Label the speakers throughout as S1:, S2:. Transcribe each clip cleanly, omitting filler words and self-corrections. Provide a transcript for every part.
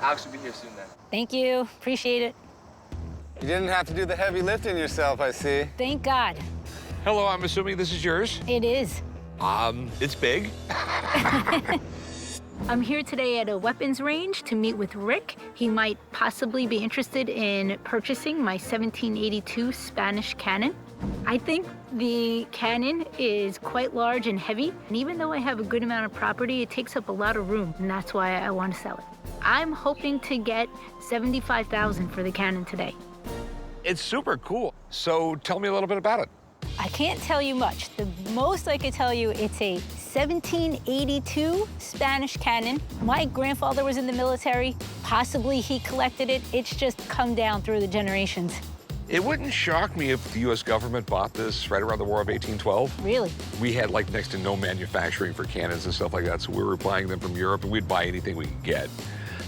S1: Alex will be here soon then.
S2: Thank you. Appreciate it.
S3: You didn't have to do the heavy lifting yourself, I see.
S2: Thank God.
S4: Hello, I'm assuming this is yours?
S2: It is.
S4: It's big.
S2: I'm here today at a weapons range to meet with Rick. He might possibly be interested in purchasing my 1782 Spanish cannon. I think the cannon is quite large and heavy, and even though I have a good amount of property, it takes up a lot of room, and that's why I want to sell it. I'm hoping to get $75,000 for the cannon today.
S4: It's super cool. So tell me a little bit about it.
S2: I can't tell you much. The most I could tell you, it's a 1782 Spanish cannon. My grandfather was in the military. Possibly he collected it. It's just come down through the generations.
S4: It wouldn't shock me if the U.S. government bought this right around the War of 1812.
S2: Really?
S4: We had like next to no manufacturing for cannons and stuff like that, so we were buying them from Europe, and we'd buy anything we could get.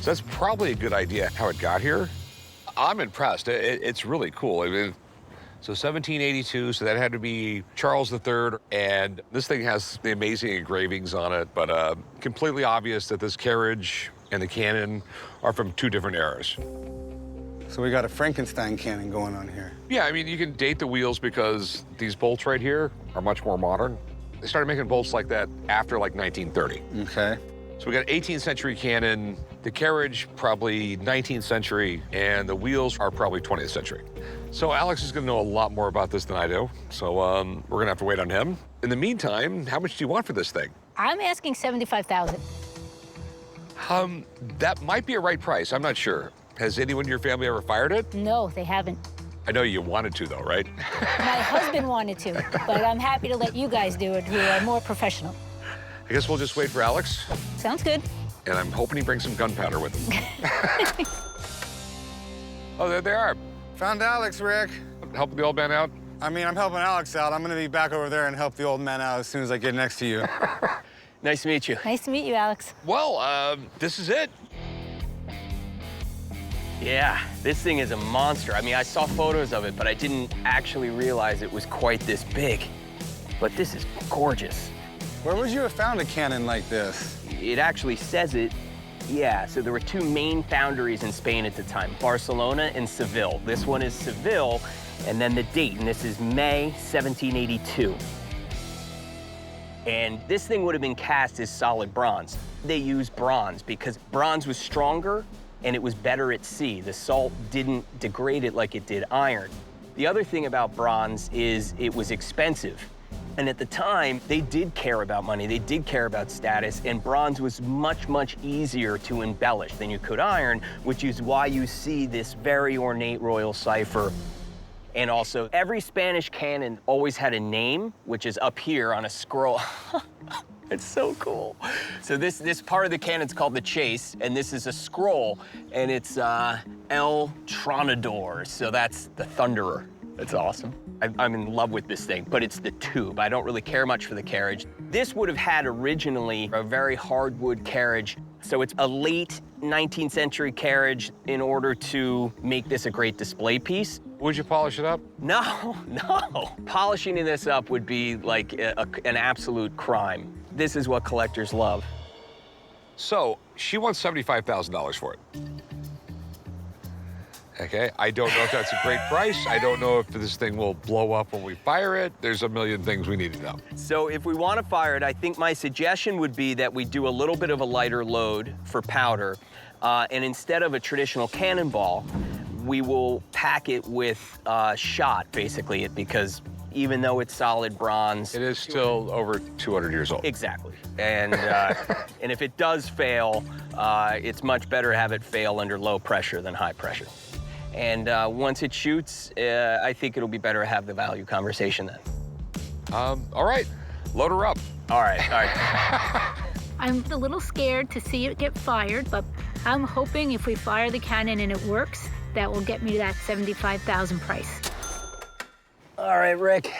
S4: So that's probably a good idea how it got here. I'm impressed. It's really cool. I mean, so 1782, so that had to be Charles III, and this thing has the amazing engravings on it, but completely obvious that this carriage and the cannon are from two different eras.
S3: So we got a Frankenstein cannon going on here.
S4: Yeah, I mean, you can date the wheels because these bolts right here are much more modern. They started making bolts like that after like 1930.
S3: Okay.
S4: So we got 18th century cannon, the carriage probably 19th century, and the wheels are probably 20th century. So Alex is gonna know a lot more about this than I do, so we're gonna have to wait on him. In the meantime, how much do you want for this thing?
S2: I'm asking $75,000.
S4: That might be a right price, I'm not sure. Has anyone in your family ever fired it?
S2: No, they haven't.
S4: I know you wanted to though, right?
S2: My husband wanted to, but I'm happy to let you guys do it, who are more professional.
S4: I guess we'll just wait for Alex.
S2: Sounds good.
S4: And I'm hoping he brings some gunpowder with him. Oh, there they are.
S3: Found Alex, Rick.
S4: Helping the old man out?
S3: I mean, I'm helping Alex out. I'm gonna be back over there and help the old man out as soon as I get next to you.
S1: Nice to meet you.
S2: Nice to meet you, Alex.
S4: Well, this is it.
S1: Yeah, this thing is a monster. I mean, I saw photos of it, but I didn't actually realize it was quite this big. But this is gorgeous.
S3: Where would you have found a cannon like this?
S1: It actually says it. Yeah, so there were two main foundries in Spain at the time, Barcelona and Seville. This one is Seville, and then the date, and this is May 1782. And this thing would have been cast as solid bronze. They used bronze because bronze was stronger and it was better at sea. The salt didn't degrade it like it did iron. The other thing about bronze is it was expensive. And at the time, they did care about money, they did care about status, and bronze was much, much easier to embellish than you could iron, which is why you see this very ornate royal cipher. And also, every Spanish cannon always had a name, which is up here on a scroll. It's so cool. So this part of the cannon's called the chase, and this is a scroll, and it's El Tronador, so that's the thunderer. It's awesome. I'm in love with this thing, but it's the tube. I don't really care much for the carriage. This would have had originally a very hardwood carriage, so it's a late 19th century carriage in order to make this a great display piece.
S4: Would you polish it up?
S1: No, no. Polishing this up would be like an absolute crime. This is what collectors love.
S4: So she wants $75,000 for it. Okay, I don't know if that's a great price. I don't know if this thing will blow up when we fire it. There's a million things we need to know.
S1: So if we want to fire it, I think my suggestion would be that we do a little bit of a lighter load for powder. And instead of a traditional cannonball, we will pack it with shot, basically, because even though it's solid bronze,
S4: It is still over 200 years old.
S1: Exactly. And, and if it does fail, it's much better to have it fail under low pressure than high pressure. And once it shoots, I think it'll be better to have the value conversation then.
S4: All right, load her up.
S1: All right, all right.
S2: I'm a little scared to see it get fired, but I'm hoping if we fire the cannon and it works, that will get me that $75,000 price.
S1: All right, Rick.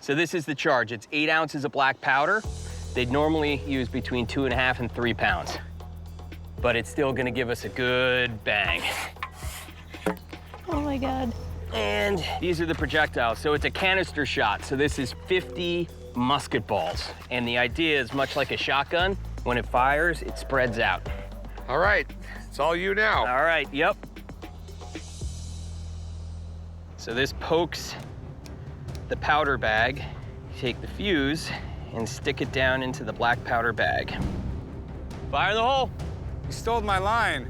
S1: So this is the charge. It's 8 ounces of black powder. They'd normally use between 2.5 and 3 pounds. But it's still gonna give us a good bang.
S2: Oh my God.
S1: And these are the projectiles. So it's a canister shot. So this is 50 musket balls. And the idea is much like a shotgun, when it fires, it spreads out.
S4: All right, it's all you now.
S1: All right, yep. So this pokes the powder bag. You take the fuse and stick it down into the black powder bag. Fire in the hole.
S3: You stole my line.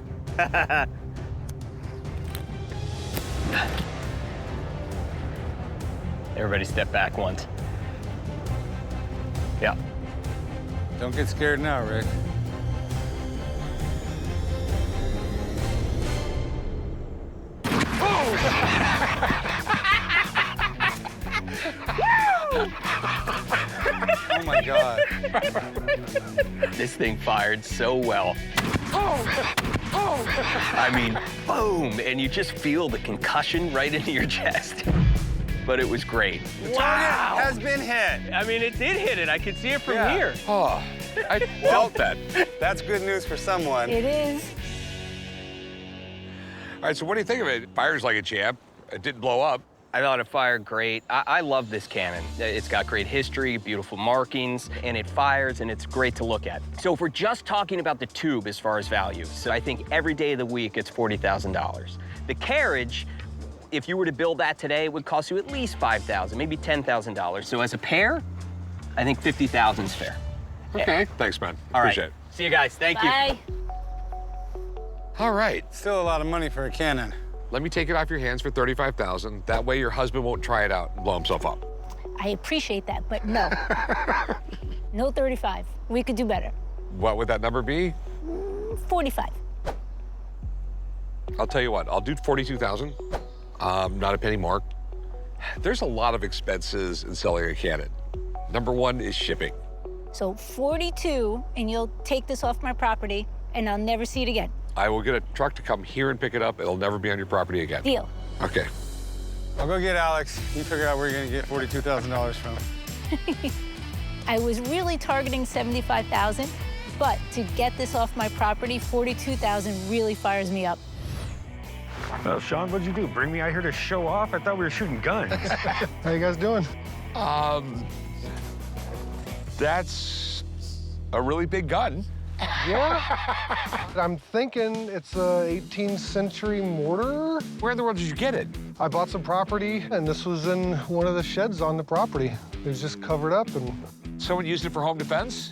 S1: Everybody step back once. Yeah.
S3: Don't get scared now, Rick. Oh my God.
S1: This thing fired so well. I mean, boom, and you just feel the concussion right into your chest. But it was great.
S3: Wow. Has been hit.
S1: I mean, it did hit it. I could see it from
S3: Yeah.
S1: here.
S4: Oh, I felt that.
S3: That's good news for someone.
S2: It is.
S4: All right, so what do you think of it? Fires like a champ. It didn't blow up.
S1: I thought it fired great. I love this cannon. It's got great history, beautiful markings, and it fires, and it's great to look at. So if we're just talking about the tube as far as value, so I think every day of the week it's $40,000. The carriage, if you were to build that today, it would cost you at least $5,000, maybe $10,000. So as a pair, I think $50,000 is fair.
S4: Okay, thanks, man.
S1: All right.
S4: Appreciate it.
S1: See you guys. Thank you.
S2: Bye.
S4: All right,
S3: Still a lot of money for a cannon.
S4: let me take it off your hands for $35,000. That way your husband won't try it out and blow himself up.
S2: I appreciate that, but no. No 35. We could do better.
S4: What would that number be?
S2: 45.
S4: I'll tell you what, I'll do 42,000. Not a penny more. There's a lot of expenses in selling a cannon. Number one is shipping.
S2: So 42, and you'll take this off my property, and I'll never see it again.
S4: I will get a truck to come here and pick it up. It'll never be on your property again.
S2: Deal.
S4: Okay.
S3: I'll go get Alex. You figure out where you're gonna get $42,000 from.
S2: I was really targeting 75,000, but to get this off my property, 42,000 really fires me up.
S5: Well, Sean, what'd you do? Bring me out here to show off? I thought we were shooting guns.
S6: How you guys doing?
S4: That's a really big gun.
S6: Yeah. I'm thinking it's a 18th century mortar.
S4: Where in the world did you get it?
S6: I bought some property, and this was in one of the sheds on the property. It was just covered up, and
S4: Someone used it for home defense?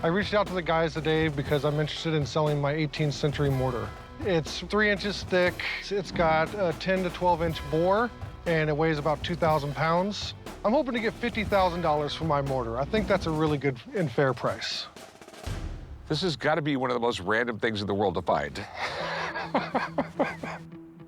S6: I reached out to the guys today because I'm interested in selling my 18th century mortar. It's 3 inches thick. It's got a 10 to 12 inch bore, and it weighs about 2,000 pounds. I'm hoping to get $50,000 for my mortar. I think that's a really good and fair price.
S4: This has got to be one of the most random things in the world to find.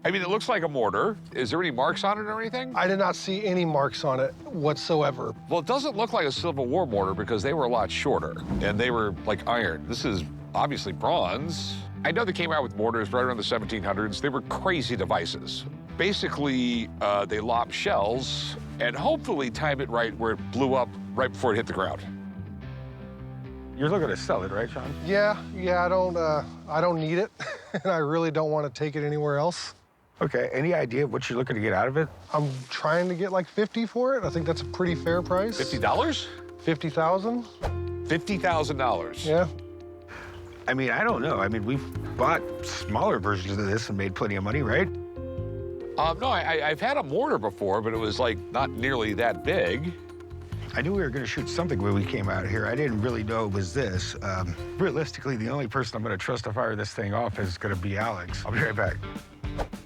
S4: I mean, it looks like a mortar. Is there any marks on it or anything?
S6: I did not see any marks on it whatsoever.
S4: Well, it doesn't look like a Civil War mortar because they were a lot shorter, and they were like iron. This is obviously bronze. I know they came out with mortars right around the 1700s. They were crazy devices. Basically, they lobbed shells and hopefully timed it right where it blew up right before it hit the ground.
S5: You're looking to sell it, right, Sean?
S6: Yeah, I don't need it, and I really don't want to take it anywhere else.
S5: Okay, any idea what you're looking to get out of it?
S6: I'm trying to get like 50 for it. I think that's a pretty fair price.
S4: $50?
S6: 50,000?
S4: $50,000.
S6: Yeah.
S5: I mean, I don't know. I mean, we've bought smaller versions of this and made plenty of money, right?
S4: No, I've had a mortar before, but it was like not nearly that big.
S5: I knew we were gonna shoot something when we came out here. I didn't really know it was this. Realistically, the only person I'm gonna trust to fire this thing off is gonna be Alex. I'll be right back.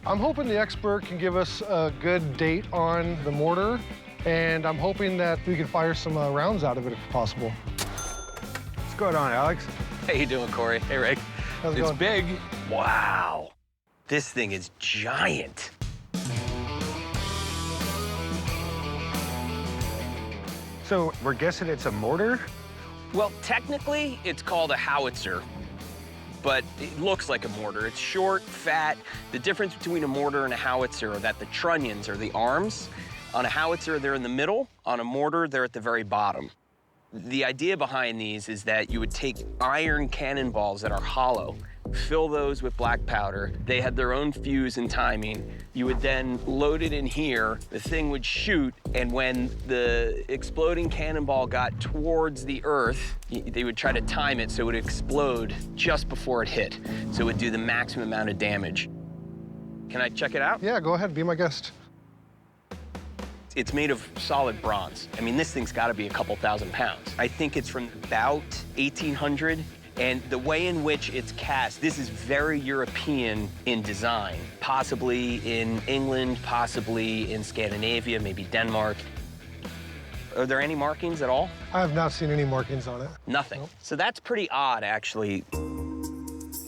S6: I'm hoping the expert can give us a good date on the mortar, and I'm hoping that we can fire some rounds out of it if possible.
S5: What's going on, Alex?
S1: How you doing, Corey? Hey, Rick.
S6: How's it
S4: It's
S6: going?
S4: big.
S1: Wow. This thing is giant.
S5: So we're guessing it's a mortar?
S1: Well, technically, it's called a howitzer, but it looks like a mortar. It's short, fat. The difference between a mortar and a howitzer are that the trunnions are the arms. On a howitzer, they're in the middle. On a mortar, they're at the very bottom. The idea behind these is that you would take iron cannonballs that are hollow, fill those with black powder. They had their own fuse and timing. You would then load it in here, the thing would shoot, and when the exploding cannonball got towards the earth, they would try to time it so it would explode just before it hit, so it would do the maximum amount of damage. Can I check it out?
S6: Yeah, go ahead, be my guest.
S1: It's made of solid bronze. I mean, this thing's gotta be a couple thousand pounds. I think it's from about 1800. And the way in which it's cast, this is very European in design, possibly in England, possibly in Scandinavia, maybe Denmark. Are there any markings at all?
S6: I have not seen any markings on it.
S1: Nothing.
S6: Nope.
S1: So that's pretty odd, actually.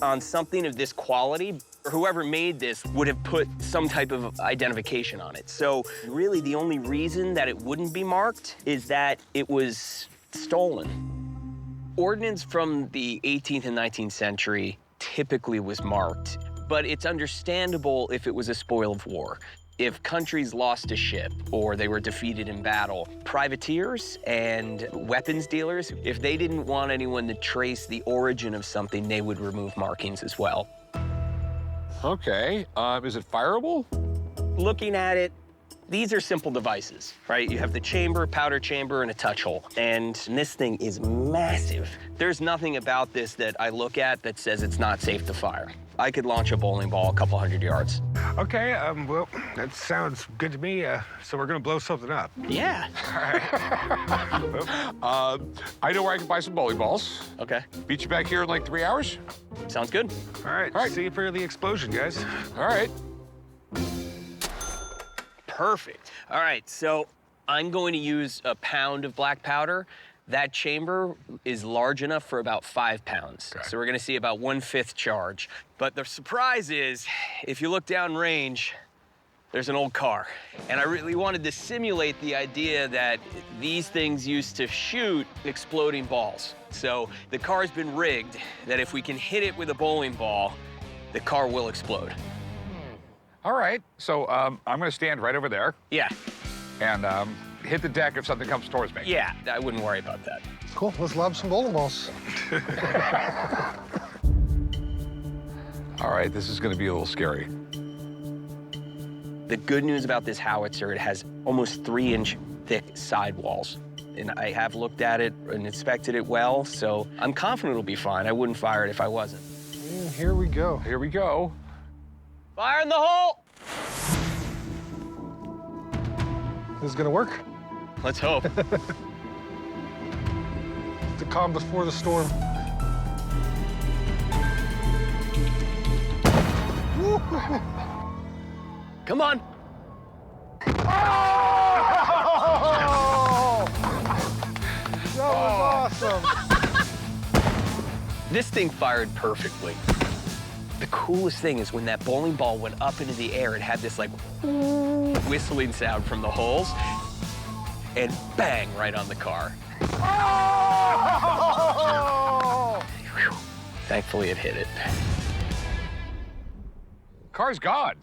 S1: On something of this quality, whoever made this would have put some type of identification on it. So really the only reason that it wouldn't be marked is that it was stolen. Ordnance from the 18th and 19th century typically was marked, but it's understandable if it was a spoil of war. If countries lost a ship or they were defeated in battle, privateers and weapons dealers, if they didn't want anyone to trace the origin of something, they would remove markings as well.
S4: Okay, is it fireable?
S1: Looking at it, these are simple devices, right? You have the chamber, powder chamber, and a touch hole. And this thing is massive. There's nothing about this that I look at that says it's not safe to fire. I could launch a bowling ball a couple hundred yards.
S5: Okay, well, that sounds good to me. So we're gonna blow something up.
S1: Yeah.
S4: I know where I can buy some bowling balls.
S1: Okay,
S4: Meet you back here in like 3 hours?
S1: sounds good.
S5: All right, see you for the explosion, guys.
S4: All right.
S1: Perfect. All right, so I'm going to use a pound of black powder. That chamber is large enough for about 5 pounds.
S4: Okay.
S1: So we're gonna see about 1/5 charge. But the surprise is, if you look down range, there's an old car. And I really wanted to simulate the idea that these things used to shoot exploding balls. So the car's been rigged that if we can hit it with a bowling ball, the car will explode.
S4: All right, so I'm gonna stand right over there
S1: Yeah,
S4: and hit the deck if something comes towards me.
S1: yeah, I wouldn't worry about that.
S6: Cool, let's lob some bowling balls.
S4: All right, this is gonna be a little scary.
S1: The good news about this howitzer, it has almost 3-inch thick sidewalls. And I have looked at it and inspected it well, so I'm confident it'll be fine. I wouldn't fire it if I wasn't.
S6: And here we go.
S4: Here we go.
S1: Fire in the hole!
S6: This is gonna work.
S1: Let's hope.
S6: The calm before the storm.
S1: Come on.
S6: Oh! That was awesome.
S1: This thing fired perfectly. The coolest thing is when that bowling ball went up into the air, it had this like whistling sound from the holes, and bang, right on the car.
S6: Oh!
S1: Whew. Thankfully, it hit it.
S4: Car's gone.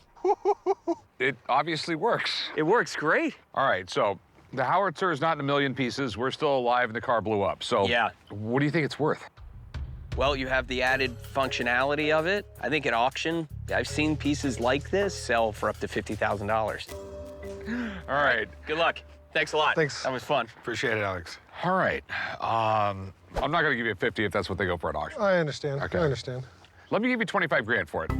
S4: It obviously works.
S1: It works great.
S4: All right, so the howitzer is not in a million pieces. We're still alive and the car blew up. So
S1: Yeah.
S4: what do you think it's worth?
S1: Well, you have the added functionality of it. I think at auction, I've seen pieces like this sell for up to $50,000.
S4: All right.
S1: Good luck. Thanks a lot.
S6: Thanks.
S1: That was fun.
S5: Appreciate it, Alex.
S4: All right. I'm not gonna give you 50 if that's what they go for at auction.
S6: I understand.
S4: Okay.
S6: I understand.
S4: Let me give you 25 grand for it.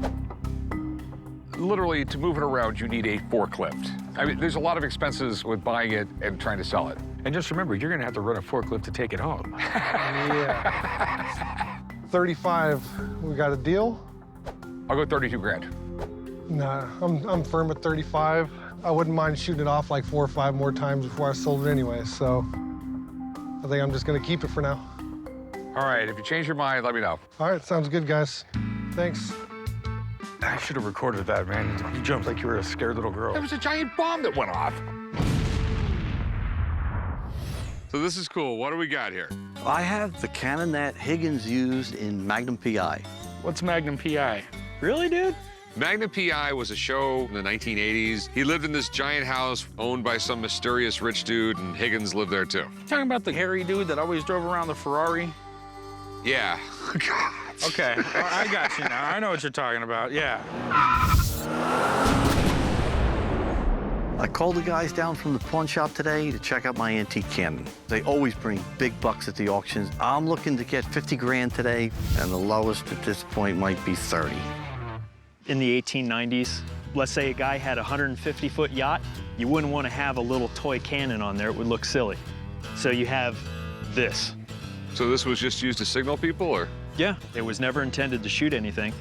S4: Literally, to move it around, you need a forklift. I mean, there's a lot of expenses with buying it and trying to sell it.
S5: And just remember, you're gonna have to run a forklift to take it home.
S6: Yeah. 35. We got a deal?
S4: I'll go 32 grand.
S6: Nah, I'm firm at 35. I wouldn't mind shooting it off like 4 or 5 more times before I sold it anyway, so I think I'm just gonna keep it for now.
S4: All right, if you change your mind, let me know.
S6: All right, sounds good, guys. Thanks.
S5: I should have recorded that, man. You jumped like you were a scared little girl.
S4: There was a giant bomb that went off. So this is cool. What do we got here?
S7: I have the cannon that Higgins used in Magnum PI.
S8: What's Magnum PI?
S1: Really, dude?
S4: Magnum PI was a show in the 1980s. He lived in this giant house owned by some mysterious rich dude, and Higgins lived there too.
S8: Talking about the hairy dude that always drove around the Ferrari?
S4: Yeah. God.
S8: Okay, I got you now. I know what you're talking about, yeah.
S7: I called the guys down from the pawn shop today to check out my antique cannon. They always bring big bucks at the auctions. I'm looking to get 50 grand today, and the lowest at this point might be 30.
S9: In the 1890s, let's say a guy had a 150-foot yacht, you wouldn't want to have a little toy cannon on there. It would look silly. So you have this.
S4: So this was just used to signal people, or?
S9: Yeah, it was never intended to shoot anything.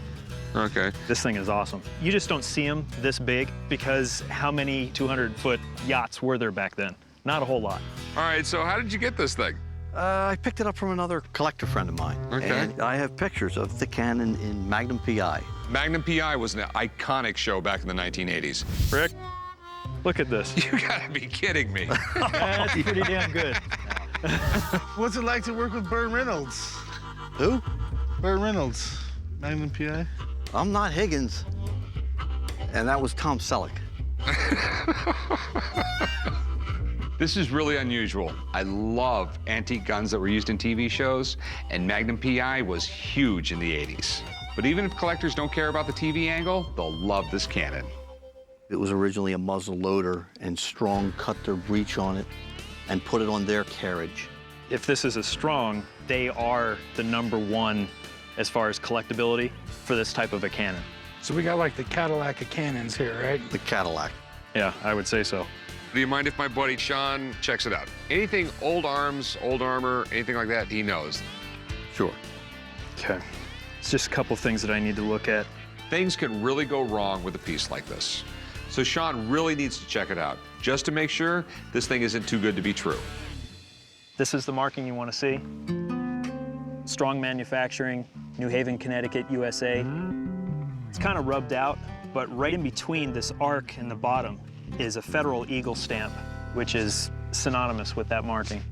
S4: Okay.
S9: This thing is awesome. You just don't see them this big because how many 200-foot yachts were there back then? Not a whole lot.
S4: All right, so how did you get this thing?
S7: I picked it up from another collector friend of mine.
S4: Okay.
S7: And I have pictures of the cannon in Magnum PI.
S4: Magnum PI was an iconic show back in the 1980s.
S9: Rick, look at this.
S4: You gotta be kidding me.
S9: That's pretty damn good.
S10: What's it like to work with Burt Reynolds?
S7: Who?
S10: Burt Reynolds, Magnum PI.
S7: I'm not Higgins. And that was Tom Selleck.
S4: This is really unusual. I love antique guns that were used in TV shows, and Magnum PI was huge in the 80s. But even if collectors don't care about the TV angle, they'll love this cannon.
S7: It was originally a muzzle loader, and Strong cut their breech on it and put it on their carriage.
S9: If this is a Strong, they are the #1 as far as collectability for this type of a cannon.
S8: So we got like the Cadillac of cannons here, right?
S7: The Cadillac.
S9: Yeah, I would say so.
S4: Do you mind if my buddy Sean checks it out? Anything old arms, old armor, anything like that, he knows.
S7: Sure.
S9: Okay. It's just a couple things that I need to look at.
S4: Things can really go wrong with a piece like this. So Sean really needs to check it out, just to make sure this thing isn't too good to be true.
S9: This is the marking you want to see. Strong Manufacturing, New Haven, Connecticut, USA. It's kind of rubbed out, but right in between this arc and the bottom is a Federal Eagle stamp, which is synonymous with that marking.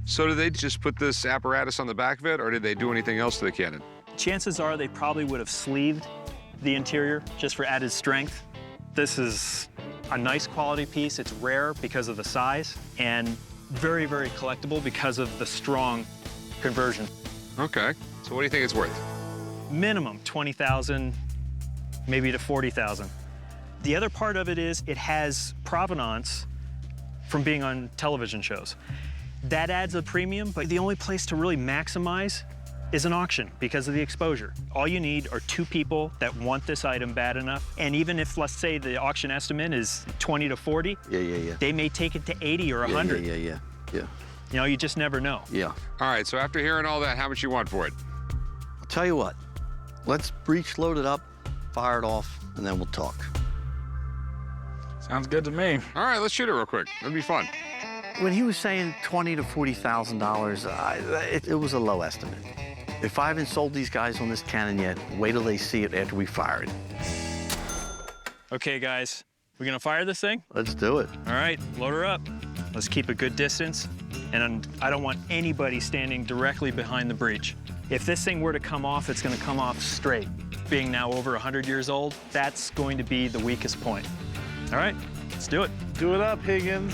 S4: So did they just put this apparatus on the back of it, or did they do anything else to the cannon?
S9: Chances are they probably would have sleeved the interior just for added strength. This is a nice quality piece. It's rare because of the size, and very, very collectible because of the Strong conversion.
S4: Okay, so what do you think it's worth?
S9: Minimum 20,000, maybe to 40,000. The other part of it is it has provenance from being on television shows. That adds a premium, but the only place to really maximize is an auction because of the exposure. All you need are 2 people that want this item bad enough, and even if, let's say, the auction estimate is 20 to 40,
S7: Yeah.
S9: they may take it to 80 or 100.
S7: Yeah.
S9: You know, you just never know.
S7: Yeah.
S4: All right, so after hearing all that, how much you want for it?
S7: I'll tell you what. Let's breech load it up, fire it off, and then we'll talk.
S8: Sounds good to me.
S4: All right, let's shoot it real quick. It'll be fun.
S7: When he was saying $20,000 to $40,000, it was a low estimate. If I haven't sold these guys on this cannon yet, wait till they see it after we fire it.
S9: Okay, guys, we gonna fire this thing?
S7: Let's do it.
S9: All right, load her up. Let's keep a good distance, and I don't want anybody standing directly behind the breech. If this thing were to come off, it's gonna come off straight. Being now over 100 years old, that's going to be the weakest point. All right, let's do it.
S10: Do it up, Higgins.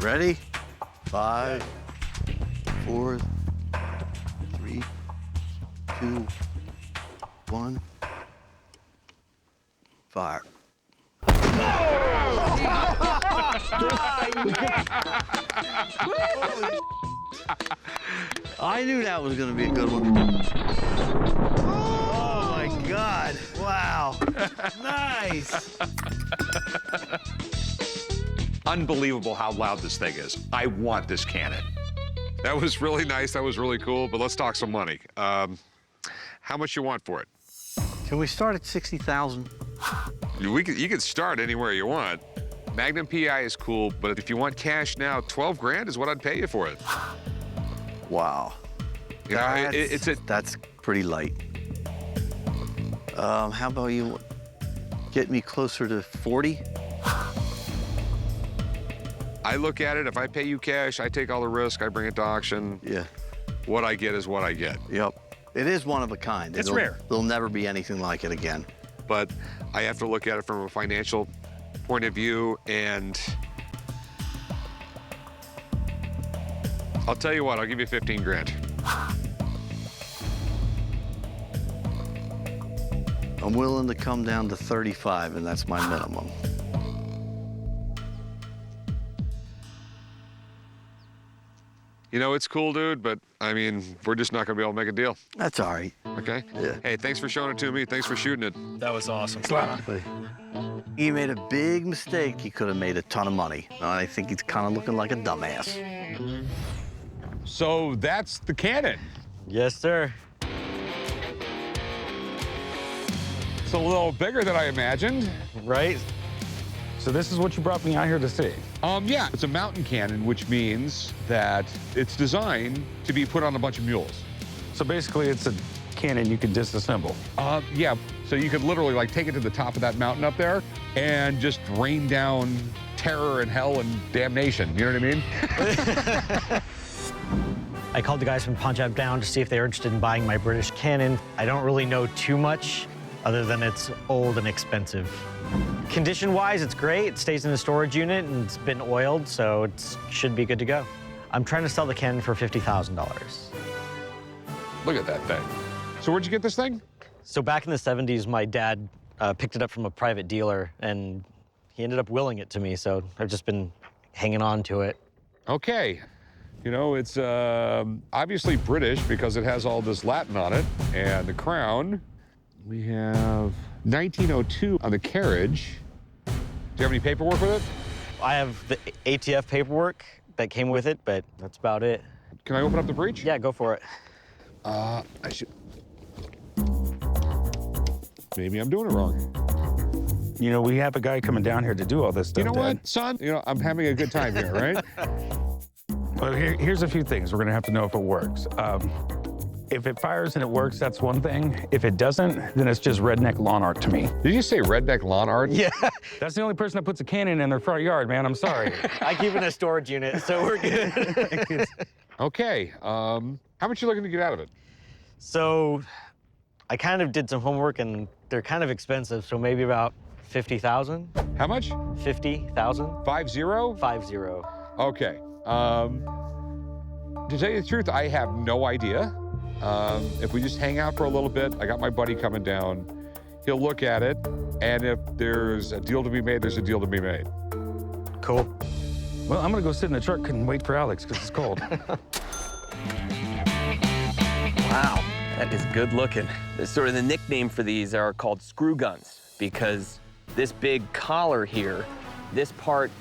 S7: Ready? 5, 4, 3, 2, 1. Fire. I knew that was going to be a good one. Oh my God. Wow. Nice.
S4: Unbelievable how loud this thing is. I want this cannon. That was really nice. That was really cool, but let's talk some money. How much you want for it?
S7: Can we start at 60,000?
S4: You can start anywhere you want. Magnum PI is cool, but if you want cash now, 12 grand is what I'd pay you for it.
S7: Wow.
S4: You know,
S7: That's pretty light. How about you get me closer to 40?
S4: I look at it, if I pay you cash, I take all the risk, I bring it to auction.
S7: Yeah.
S4: What I get is what I get.
S7: Yep. It is one of a kind.
S9: It's rare.
S7: There'll never be anything like it again.
S4: But I have to look at it from a financial point of view, and I'll tell you what, I'll give you 15 grand.
S7: I'm willing to come down to 35, and that's my minimum.
S4: You know, it's cool, dude, but I mean, we're just not gonna be able to make a deal.
S7: That's all right.
S4: Okay?
S7: Yeah.
S4: Hey, thanks for showing it to me. Thanks for shooting it.
S9: That was awesome.
S7: He made a big mistake. He could have made a ton of money. I think he's kind of looking like a dumbass.
S4: So that's the Cannon.
S11: Yes, sir.
S4: It's a little bigger than I imagined.
S11: Right?
S5: So this is what you brought me out here to see.
S4: Yeah, it's a mountain cannon, which means that it's designed to be put on a bunch of mules.
S5: So basically, it's a cannon you can disassemble.
S4: Yeah, so you could literally like take it to the top of that mountain up there and just rain down terror and hell and damnation. You know what I mean?
S11: I called the guys from Punch Up Down to see if they were interested in buying my British cannon. I don't really know too much other than it's old and expensive. Condition-wise, it's great. It stays in the storage unit and it's been oiled, so it should be good to go. I'm trying to sell the cannon for $50,000.
S4: Look at that thing. So where'd you get this thing?
S11: So back in the 70s, my dad picked it up from a private dealer, and he ended up willing it to me, so I've just been hanging on to it.
S4: Okay. You know, it's obviously British because it has all this Latin on it, and the crown. We have 1902 on the carriage. Do you have any paperwork with it?
S11: I have the ATF paperwork that came with it, but that's about it.
S4: Can I open up the breech?
S11: Yeah, go for it.
S4: I should. Maybe I'm doing it wrong.
S5: You know, we have a guy coming down here to do all this stuff,
S4: You know
S5: Dad.
S4: what, son? You know, I'm having a good time here, right?
S5: Well, here's a few things. We're gonna have to know if it works. If it fires and it works, that's one thing. If it doesn't, then it's just redneck lawn art to me.
S4: Did you say redneck lawn art?
S11: Yeah.
S5: That's the only person that puts a cannon in their front yard, man. I'm sorry.
S11: I keep it in a storage unit, so we're good.
S4: Okay. How much you looking to get out of it?
S11: So I kind of did some homework, and they're kind of expensive, so maybe about 50,000.
S4: How much?
S11: 50,000.
S4: 50?
S11: 50.
S4: Okay. To tell you the truth, I have no idea. If we just hang out for a little bit, I got my buddy coming down. He'll look at it, and if there's a deal to be made, there's a deal to be made.
S11: Cool.
S5: Well, I'm gonna go sit in the truck and wait for Alex because it's cold.
S1: Wow, that is good looking. Sort of the nickname for these are called screw guns because this big collar here, this part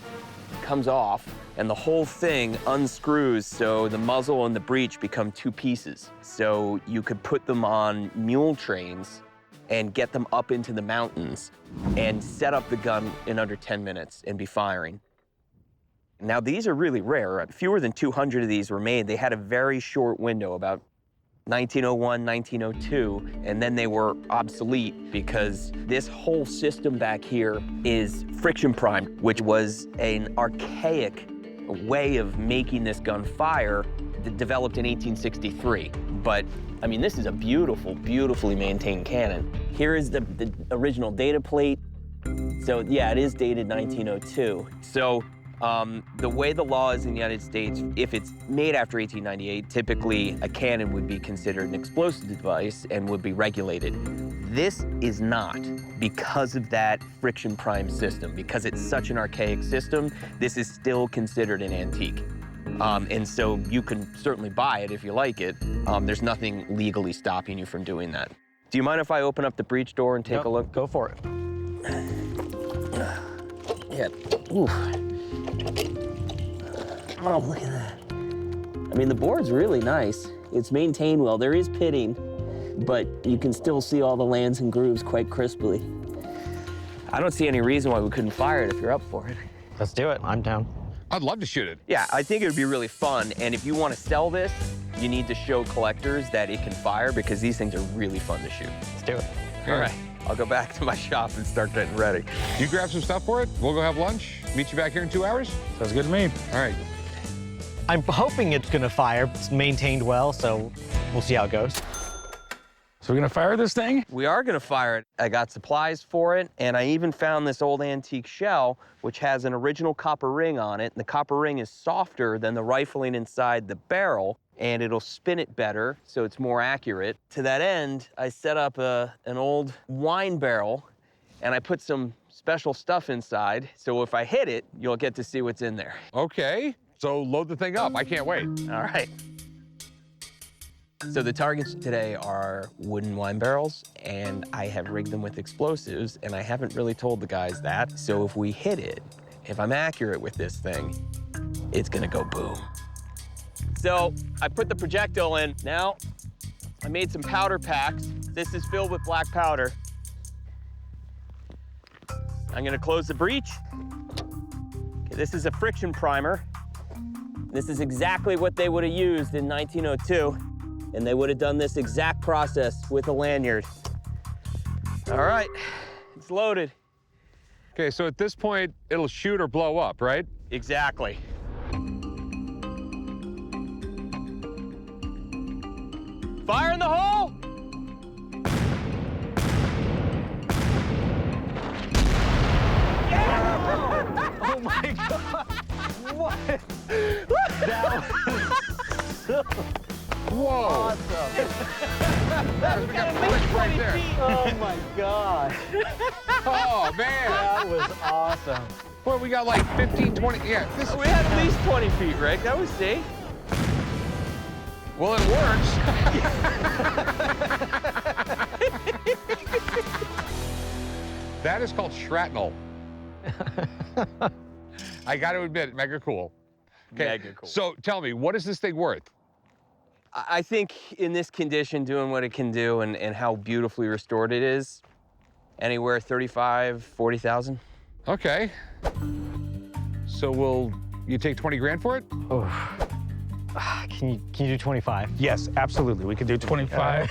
S1: comes off and the whole thing unscrews so the muzzle and the breech become two pieces. So you could put them on mule trains and get them up into the mountains and set up the gun in under 10 minutes and be firing. Now these are really rare. Fewer than 200 of these were made. They had a very short window, about 1901, 1902, and then they were obsolete because this whole system back here is friction primed, which was an archaic way of making this gun fire that developed in 1863. But, I mean, this is a beautiful, beautifully maintained cannon. Here is the original data plate. So, yeah, it is dated 1902. So, the way the law is in the United States, if it's made after 1898, typically a cannon would be considered an explosive device and would be regulated. This is not because of that friction prime system. Because it's such an archaic system, this is still considered an antique. And so you can certainly buy it if you like it. There's nothing legally stopping you from doing that. Do you mind if I open up the breech door and take a look?
S11: Go for it.
S1: Yeah. Ooh. Oh, look at that. I mean, the board's really nice. It's maintained well. There is pitting, but you can still see all the lands and grooves quite crisply. I don't see any reason why we couldn't fire it if you're up for it.
S11: Let's do it. I'm down.
S4: I'd love to shoot it.
S1: Yeah, I think it would be really fun. And if you want to sell this, you need to show collectors that it can fire because these things are really fun to shoot.
S11: Let's do it.
S1: All right. I'll go back to my shop and start getting ready.
S4: You grab some stuff for it. We'll go have lunch. Meet you back here in 2 hours.
S5: Sounds good to me.
S4: All right.
S11: I'm hoping it's gonna fire. It's maintained well, so we'll see how it goes.
S8: So we're gonna fire this thing?
S1: We are gonna fire it. I got supplies for it, and I even found this old antique shell, which has an original copper ring on it. And the copper ring is softer than the rifling inside the barrel, and it'll spin it better, so it's more accurate. To that end, I set up an old wine barrel, and I put some special stuff inside, so if I hit it, you'll get to see what's in there.
S4: Okay, so load the thing up. I can't wait.
S1: All right. So the targets today are wooden wine barrels, and I have rigged them with explosives, and I haven't really told the guys that. So if we hit it, if I'm accurate with this thing, it's gonna go boom. So I put the projectile in. Now, I made some powder packs. This is filled with black powder. I'm gonna close the breech. Okay, this is a friction primer. This is exactly what they would have used in 1902. And they would have done this exact process with a lanyard. All right, it's loaded.
S4: Okay, so at this point, it'll shoot or blow up, right?
S1: Exactly. Fire in the hole! Yeah!
S11: Oh my God! What? That was
S4: Whoa!
S11: awesome.
S4: We got bricks right there.
S11: Oh my God.
S4: Oh, man.
S11: That was awesome.
S4: Boy, we got like 15, 20, yeah. This,
S1: We had at least 20 feet, Rick. That was safe.
S4: well, it works. That is called shrapnel. I got to admit, mega cool. Okay,
S1: Mega cool.
S4: so tell me, what is this thing worth?
S1: I think in this condition, doing what it can do and how beautifully restored it is, anywhere 35, 40,000.
S4: Okay. So will you take 20 grand for it?
S11: Oh. Can you do 25?
S8: Yes, absolutely. We could do 25.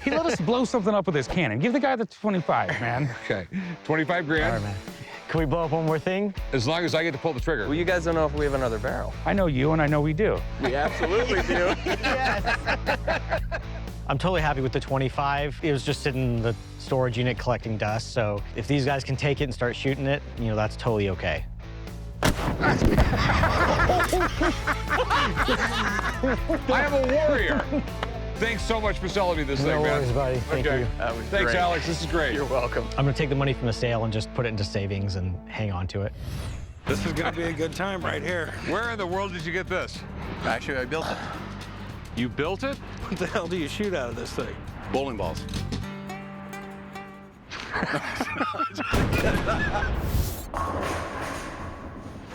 S8: He let us blow something up with his cannon. Give the guy the 25, man.
S4: Okay, 25 grand.
S11: All right, man. Can we blow up one more thing?
S4: As long as I get to pull the trigger.
S1: Well, you guys don't know if we have another barrel.
S8: I know you, and I know we do.
S1: We absolutely do.
S11: I'm totally happy with the 25. It was just sitting in the storage unit collecting dust, so if these guys can take it and start shooting it, you know, that's totally okay.
S4: I am a warrior. Thanks so much for selling me this thing,
S11: No
S4: man.
S11: worries, buddy. Thank you.
S1: That was
S4: Thanks,
S1: great.
S4: Alex. This is great.
S1: You're welcome.
S11: I'm gonna take the money from the sale and just put it into savings and hang on to it.
S8: This is gonna be a good time right here.
S4: Where in the world did you get this?
S7: Actually, I built it.
S4: You built it?
S8: What the hell do you shoot out of this thing?
S7: Bowling balls.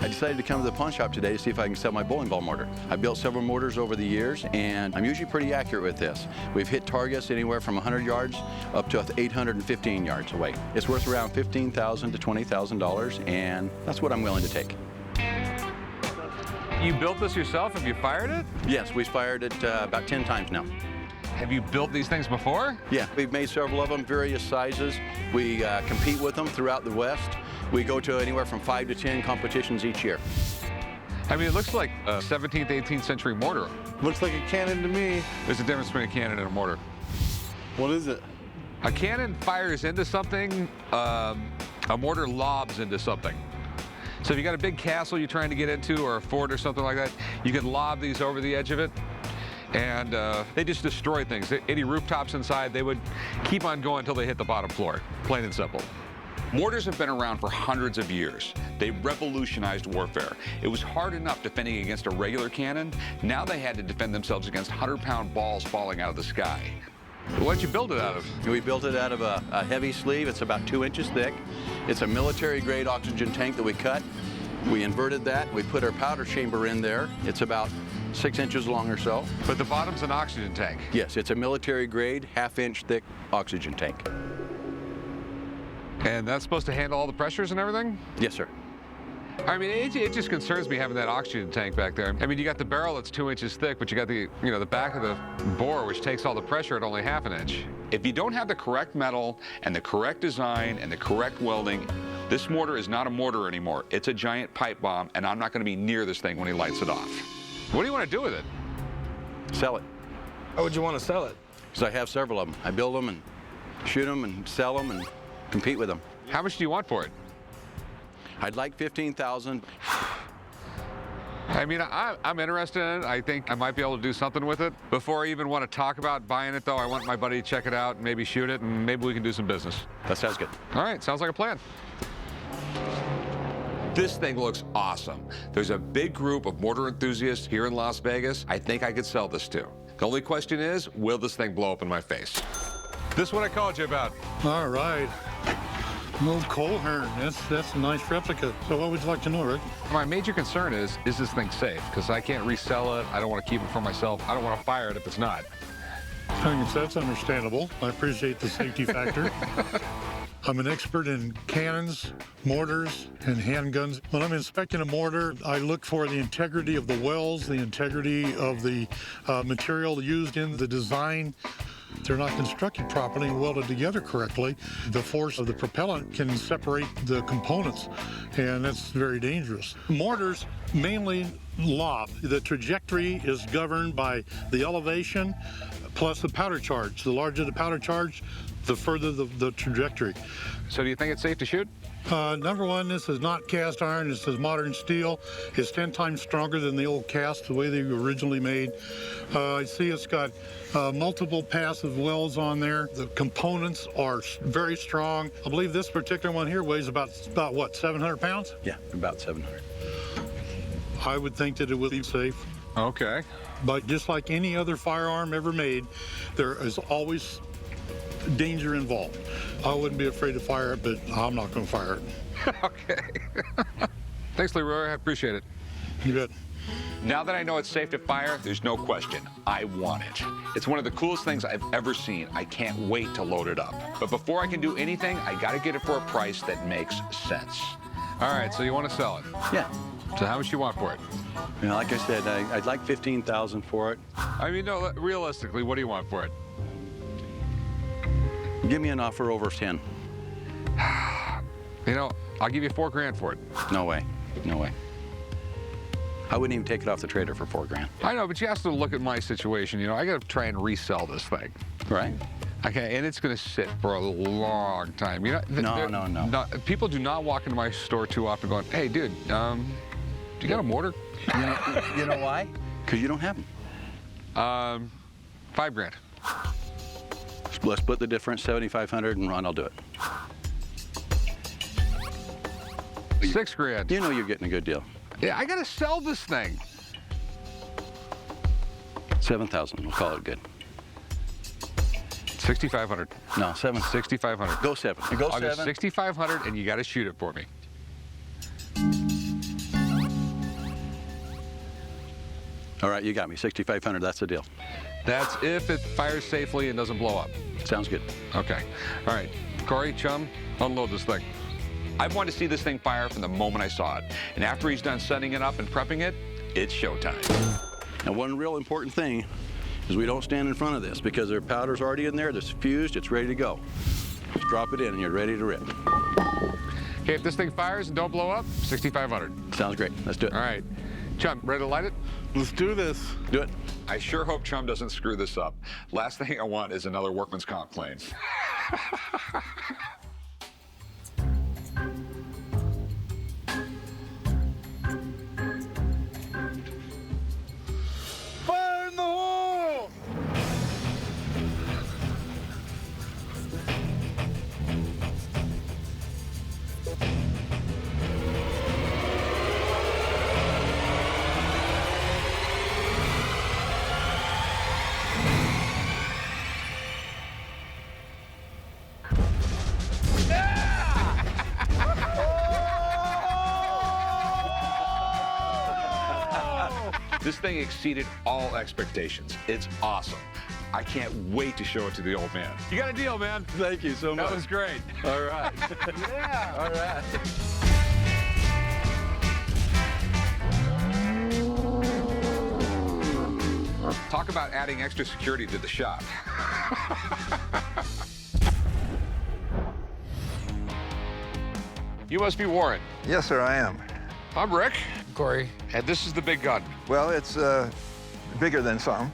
S7: I decided to come to the pawn shop today to see if I can sell my bowling ball mortar. I've built several mortars over the years, and I'm usually pretty accurate with this. We've hit targets anywhere from 100 yards up to 815 yards away. It's worth around $15,000 to $20,000, and that's what I'm willing to take.
S4: You built this yourself? Have you fired it?
S7: Yes, we've fired it about 10 times now.
S4: Have you built these things before?
S7: Yeah, we've made several of them, various sizes. We compete with them throughout the West. We go to anywhere from 5 to 10 competitions each year.
S4: I mean, it looks like a 17th, 18th century mortar.
S10: Looks like a cannon to me.
S4: There's a difference between a cannon and a mortar.
S10: What is it?
S4: A cannon fires into something, a mortar lobs into something. So if you got a big castle you're trying to get into or a fort or something like that, you can lob these over the edge of it. And they just destroy things. Any rooftops inside, they would keep on going until they hit the bottom floor, plain and simple.
S12: Mortars have been around for hundreds of years. They revolutionized warfare. It was hard enough defending against a regular cannon. Now they had to defend themselves against 100-pound balls falling out of the sky.
S4: What'd you build it out of?
S7: We built it out of a heavy sleeve. It's about 2 inches thick. It's a military-grade oxygen tank that we cut. We inverted that. We put our powder chamber in there. It's about 6 inches long or so.
S4: But the bottom's an oxygen tank.
S7: Yes, it's a military-grade, half-inch thick oxygen tank.
S4: And that's supposed to handle all the pressures and everything?
S7: Yes, sir.
S4: I mean, it just concerns me having that oxygen tank back there. I mean, you got the barrel that's 2 inches thick, but you got the, the back of the bore, which takes all the pressure at only ½ inch.
S12: If you don't have the correct metal and the correct design and the correct welding, this mortar is not a mortar anymore. It's a giant pipe bomb, and I'm not going to be near this thing when he lights it off.
S4: What do you want to do with it?
S7: Sell it.
S8: How would you want to sell it?
S13: Because I have several of them. I build them and shoot them and sell them and compete with them.
S4: How much do you want for it?
S13: I'd like $15,000.
S4: I mean, I'm interested in it. I think I might be able to do something with it. Before I even want to talk about buying it, though, I want my buddy to check it out, maybe shoot it, and maybe we can do some business.
S13: That sounds good.
S4: All right, sounds like a plan. This thing looks awesome. There's a big group of mortar enthusiasts here in Las Vegas I think I could sell this to. The only question is, will this thing blow up in my face? This is what I called you about.
S14: All right. An old coal hearn. That's a nice replica. So what would you like to know, Rick?
S4: My major concern is this thing safe? Because I can't resell it. I don't want to keep it for myself. I don't want to fire it if it's not.
S14: I guess that's understandable. I appreciate the safety factor. I'm an expert in cannons, mortars, and handguns. When I'm inspecting a mortar, I look for the integrity of the wells, the integrity of the material used in the design. If they're not constructed properly and welded together correctly, the force of the propellant can separate the components, and that's very dangerous. Mortars mainly lob. The trajectory is governed by the elevation plus the powder charge. The larger the powder charge, the further the trajectory.
S4: So do you think it's safe to shoot?
S14: Number one, this is not cast iron, this is modern steel. It's 10 times stronger than the old cast, the way they were originally made. I see it's got multiple passive welds on there. The components are very strong. I believe this particular one here weighs about what, 700 pounds?
S13: Yeah, about 700.
S14: I would think that it would be safe.
S4: Okay.
S14: But just like any other firearm ever made, there is always danger involved. I wouldn't be afraid to fire it, but I'm not going to fire it.
S4: Okay. Thanks, Leroy. I appreciate it.
S14: You bet.
S12: Now that I know it's safe to fire, there's no question. I want it. It's one of the coolest things I've ever seen. I can't wait to load it up. But before I can do anything, I got to get it for a price that makes sense.
S4: All right, so you want to sell it?
S13: Yeah.
S4: So how much do you want for it?
S13: You know, like I said, I'd like $15,000 for it.
S4: I mean, no, realistically, what do you want for it?
S13: Give me an offer over 10.
S4: You know, I'll give you $4 grand for it.
S13: No way. No way. I wouldn't even take it off the trader for $4 grand.
S4: I know, but you have to look at my situation. You know, I got to try and resell this thing.
S13: Right.
S4: Okay, and it's going to sit for a long time. You know,
S13: No.
S4: People do not walk into my store too often going, hey, dude, do you got a mortar?
S13: You know why? Because you don't have them.
S4: $5 grand.
S13: Let's split the difference, $7,500, and Ron, I'll do it.
S4: $6 grand.
S13: You know you're getting a good deal.
S4: Yeah, I got to sell this thing.
S13: $7,000, we'll call it good.
S4: $6,500.
S13: No, 7.
S4: $6,500.
S13: Go 7.
S4: I'll go $6,500, and you got to shoot it for me.
S13: All right, you got me. $6,500, that's the deal.
S4: That's if it fires safely and doesn't blow up.
S13: Sounds good.
S4: Okay. All right. Corey, chum, unload this thing.
S12: I've wanted to see this thing fire from the moment I saw it. And after he's done setting it up and prepping it, it's showtime.
S13: Now, one real important thing is we don't stand in front of this because their powder's already in there, it's fused, it's ready to go. Just drop it in and you're ready to rip.
S4: Okay, if this thing fires and don't blow up, $6,500.
S13: Sounds great. Let's do it.
S4: All right. Chum, ready to light it?
S14: Let's do this.
S13: Do it.
S12: I sure hope Chum doesn't screw this up. Last thing I want is another workman's comp claim.
S14: Fire in the hole!
S12: This thing exceeded all expectations. It's awesome. I can't wait to show it to the old man.
S4: You got a deal, man.
S13: Thank you so much.
S4: That was great.
S13: All right.
S14: Yeah!
S13: All right.
S12: Talk about adding extra security to the shop.
S4: You must be Warren.
S15: Yes, sir, I am.
S4: I'm Rick. Corey. And this is the big gun.
S15: Well, it's bigger than some.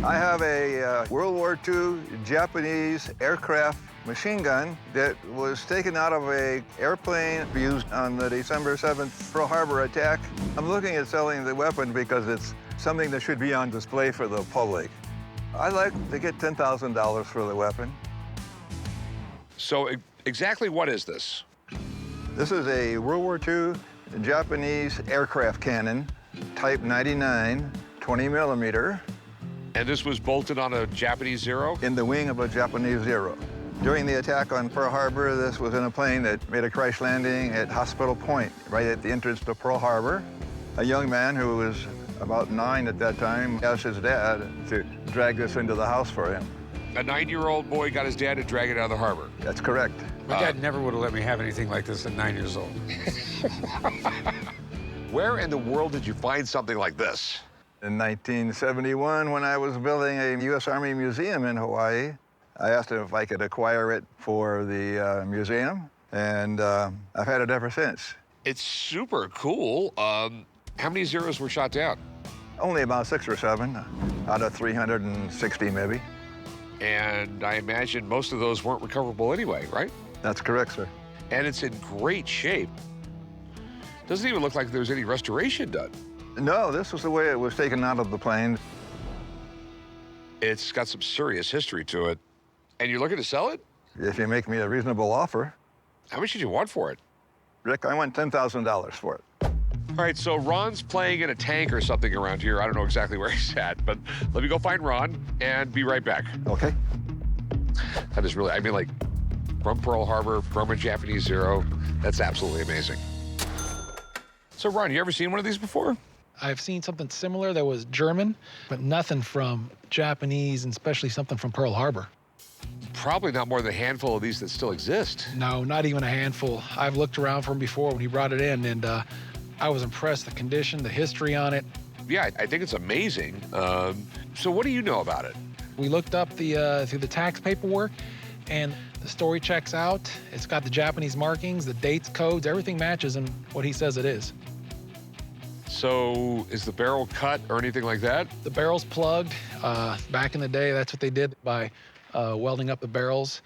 S15: I have a World War II Japanese aircraft machine gun that was taken out of an airplane used on the December 7th Pearl Harbor attack. I'm looking at selling the weapon because it's something that should be on display for the public. I'd like to get $10,000 for the weapon.
S4: So exactly what is this?
S15: This is a World War II Japanese aircraft cannon, type 99, 20 millimeter.
S4: And this was bolted on a Japanese Zero?
S15: In the wing of a Japanese Zero. During the attack on Pearl Harbor, this was in a plane that made a crash landing at Hospital Point, right at the entrance to Pearl Harbor. A young man who was about 9 at that time asked his dad to drag this into the house for him.
S4: A 9-year-old boy got his dad to drag it out of the harbor?
S15: That's correct.
S5: My dad never would have let me have anything like this at 9 years old.
S4: Where in the world did you find something like this?
S15: In 1971, when I was building a U.S. Army museum in Hawaii, I asked him if I could acquire it for the museum, and I've had it ever since.
S4: It's super cool. How many Zeros were shot down?
S15: Only about 6 or 7, out of 360 maybe.
S4: And I imagine most of those weren't recoverable anyway, right?
S15: That's correct, sir.
S4: And it's in great shape. Doesn't even look like there's any restoration done.
S15: No, this was the way it was taken out of the plane.
S4: It's got some serious history to it. And you're looking to sell it?
S15: If you make me a reasonable offer.
S4: How much did you want for it?
S15: Rick, I want $10,000 for it.
S4: All right, so Ron's playing in a tank or something around here. I don't know exactly where he's at, but let me go find Ron and be right back.
S15: Okay.
S4: That is really, I mean, like, from Pearl Harbor, from a Japanese Zero, that's absolutely amazing. So, Ron, you ever seen one of these before?
S16: I've seen something similar that was German, but nothing from Japanese, and especially something from Pearl Harbor.
S4: Probably not more than a handful of these that still exist.
S16: No, not even a handful. I've looked around for him before when he brought it in, and I was impressed, the condition, the history on it.
S4: Yeah, I think it's amazing. So what do you know about it?
S16: We looked up through the tax paperwork, and the story checks out. It's got the Japanese markings, the dates, codes, everything matches in what he says it is.
S4: So is the barrel cut or anything like that?
S16: The barrel's plugged. Back in the day, that's what they did by welding up the barrels.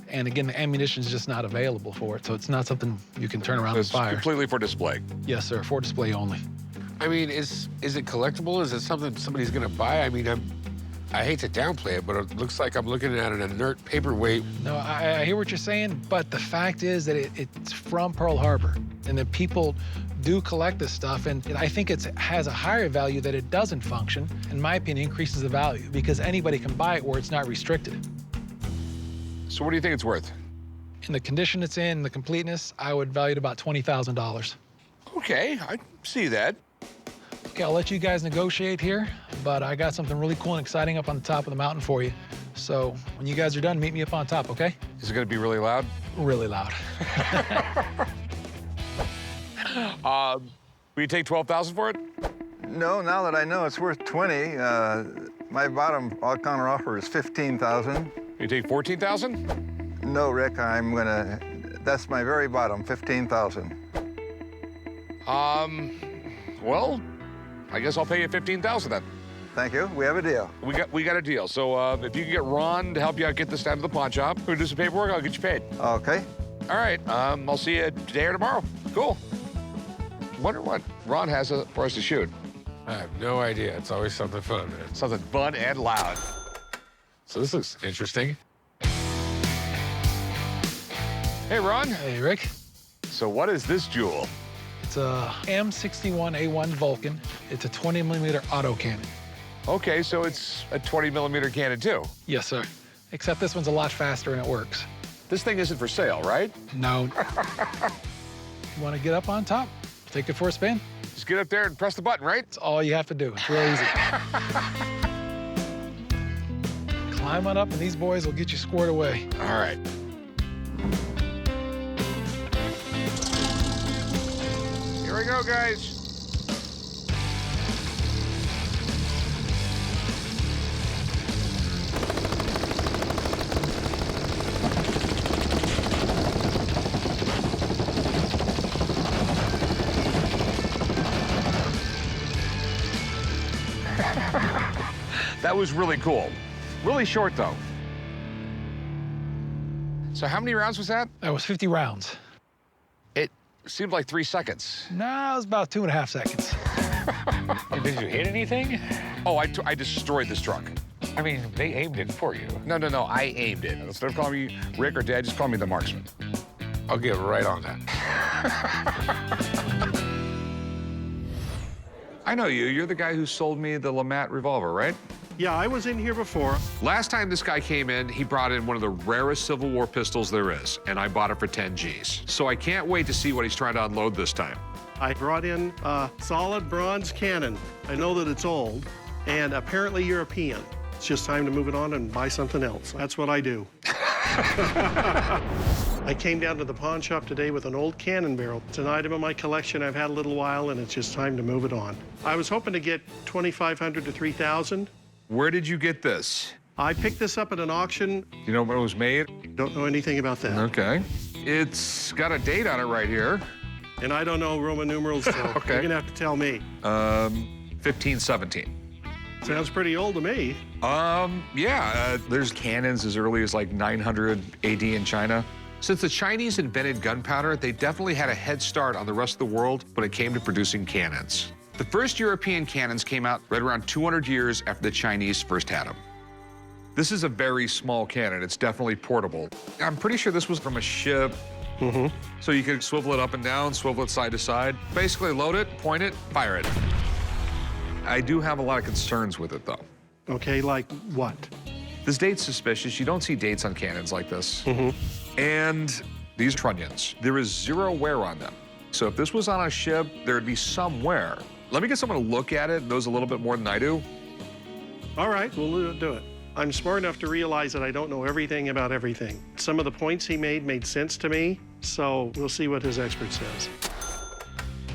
S16: And again, the ammunition's just not available for it, so it's not something you can turn around and fire.
S4: It's completely for display?
S16: Yes, sir, for display only.
S5: I mean, is it collectible? Is it something somebody's gonna buy? I mean, I hate to downplay it, but it looks like I'm looking at an inert paperweight.
S16: No, I hear what you're saying, but the fact is that it's from Pearl Harbor, and that people do collect this stuff, and I think it has a higher value that it doesn't function. In my opinion, increases the value because anybody can buy it where it's not restricted.
S4: So what do you think it's worth?
S16: In the condition it's in, the completeness, I would value it about $20,000.
S4: Okay, I see that.
S16: Okay, I'll let you guys negotiate here, but I got something really cool and exciting up on the top of the mountain for you. So when you guys are done, meet me up on top, okay?
S4: Is it gonna be really loud?
S16: Really loud.
S4: Will you take $12,000 for it?
S15: No, now that I know it's worth 20, my bottom all-counter offer is $15,000.
S4: You take $14,000?
S15: No, Rick, that's my very bottom, $15,000.
S4: Well, I guess I'll pay you $15,000 then.
S15: Thank you. We have a deal.
S4: We got a deal. So if you can get Ron to help you out get this down to the pawn shop, we'll do some paperwork, I'll get you paid.
S15: Okay.
S4: All right, I'll see you today or tomorrow. Cool. Wonder what Ron has for us to shoot.
S5: I have no idea. It's always something fun, man.
S4: Something fun and loud.
S5: So this looks interesting.
S4: Hey, Ron.
S16: Hey, Rick.
S4: So what is this jewel?
S16: It's a M61A1 Vulcan. It's a 20mm autocannon.
S4: Okay, so it's a 20mm cannon too?
S16: Yes, sir. Except this one's a lot faster and it works.
S4: This thing isn't for sale, right?
S16: No. You want to get up on top? Take it for a spin.
S4: Just get up there and press the button, right?
S16: It's all you have to do. It's real easy. Climb on up and these boys will get you squared away.
S4: All right. Here we go, guys. That was really cool. Really short, though. So how many rounds was that?
S16: That was 50 rounds.
S4: It seemed like 3 seconds.
S16: No, it was about 2.5 seconds.
S8: Did you hit anything?
S4: Oh, I destroyed this truck.
S8: I mean, they aimed it for you.
S4: No, I aimed it. Instead of calling me Rick or Dad, just call me the marksman.
S5: I'll get right on that.
S4: I know you. You're the guy who sold me the LeMat revolver, right?
S17: Yeah, I was in here before.
S4: Last time this guy came in, he brought in one of the rarest Civil War pistols there is, and I bought it for 10 G's. So I can't wait to see what he's trying to unload this time.
S17: I brought in a solid bronze cannon. I know that it's old and apparently European. It's just time to move it on and buy something else. That's what I do. I came down to the pawn shop today with an old cannon barrel. It's an item in my collection I've had a little while, and it's just time to move it on. I was hoping to get $2,500 to $3,000.
S4: Where did you get this?
S17: I picked this up at an auction.
S4: You know when it was made?
S17: Don't know anything about that.
S4: Okay. It's got a date on it right here.
S17: And I don't know Roman numerals, so
S4: Okay.
S17: you're gonna have to tell me.
S4: 1517.
S17: Sounds pretty old to me.
S4: Yeah, there's cannons as early as like 900 AD in China. Since the Chinese invented gunpowder, they definitely had a head start on the rest of the world when it came to producing cannons. The first European cannons came out right around 200 years after the Chinese first had them. This is a very small cannon. It's definitely portable. I'm pretty sure this was from a ship. So you could swivel it up and down, swivel it side to side. Basically load it, point it, fire it. I do have a lot of concerns with it, though.
S17: Okay, like what?
S4: This date's suspicious. You don't see dates on cannons like this. And these trunnions, there is zero wear on them. So if this was on a ship, there would be some wear. Let me get someone to look at it, knows a little bit more than I do.
S17: All right, we'll do it. I'm smart enough to realize that I don't know everything about everything. Some of the points he made sense to me, so we'll see what his expert says.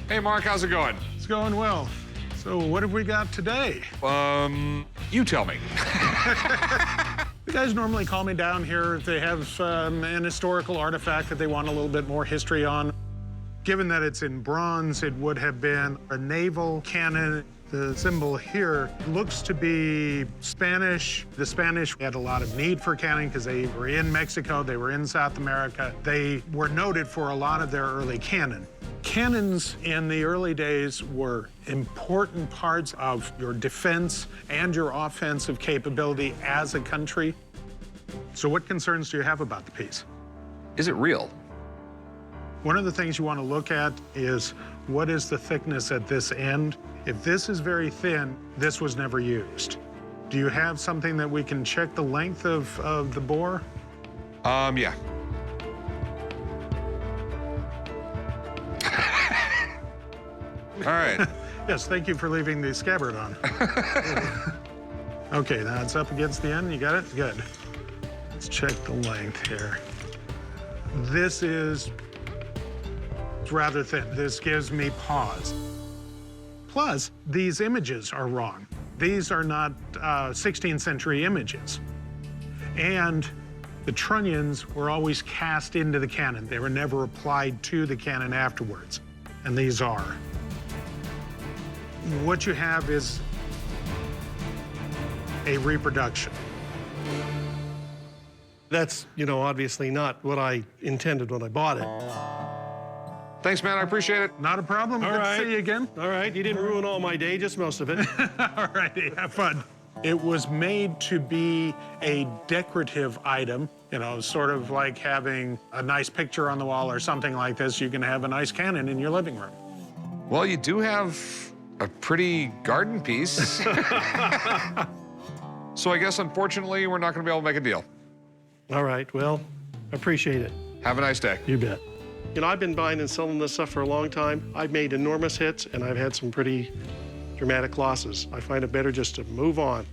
S4: Hey, Mark, how's it going?
S10: It's going well. So what have we got today?
S4: You tell me.
S10: The guys normally call me down here if they have an historical artifact that they want a little bit more history on. Given that it's in bronze, it would have been a naval cannon. The symbol here looks to be Spanish. The Spanish had a lot of need for cannon because they were in Mexico, they were in South America. They were noted for a lot of their early cannon. Cannons in the early days were important parts of your defense and your offensive capability as a country. So what concerns do you have about the piece?
S4: Is it real?
S10: One of the things you want to look at is what is the thickness at this end? If this is very thin, this was never used. Do you have something that we can check the length of the bore?
S4: Yeah. All right.
S10: Yes, thank you for leaving the scabbard on. Okay, now it's up against the end. You got it? Good. Let's check the length here. This is rather thin. This gives me pause. Plus, these images are wrong. These are not 16th century images. And the trunnions were always cast into the cannon. They were never applied to the cannon afterwards. And these are. What you have is a reproduction.
S17: That's, obviously not what I intended when I bought it.
S4: Thanks, man. I appreciate it.
S10: Not a problem.
S17: All
S10: Good
S17: right.
S10: to see you again.
S17: All right, you didn't ruin all my day, just most of it.
S10: All righty, have fun. It was made to be a decorative item, sort of like having a nice picture on the wall or something like this. You can have a nice cannon in your living room.
S4: Well, you do have a pretty garden piece. So I guess, unfortunately, we're not going to be able to make a deal.
S17: All right, well, appreciate it.
S4: Have a nice day.
S17: You bet. I've been buying and selling this stuff for a long time. I've made enormous hits, and I've had some pretty dramatic losses. I find it better just to move on.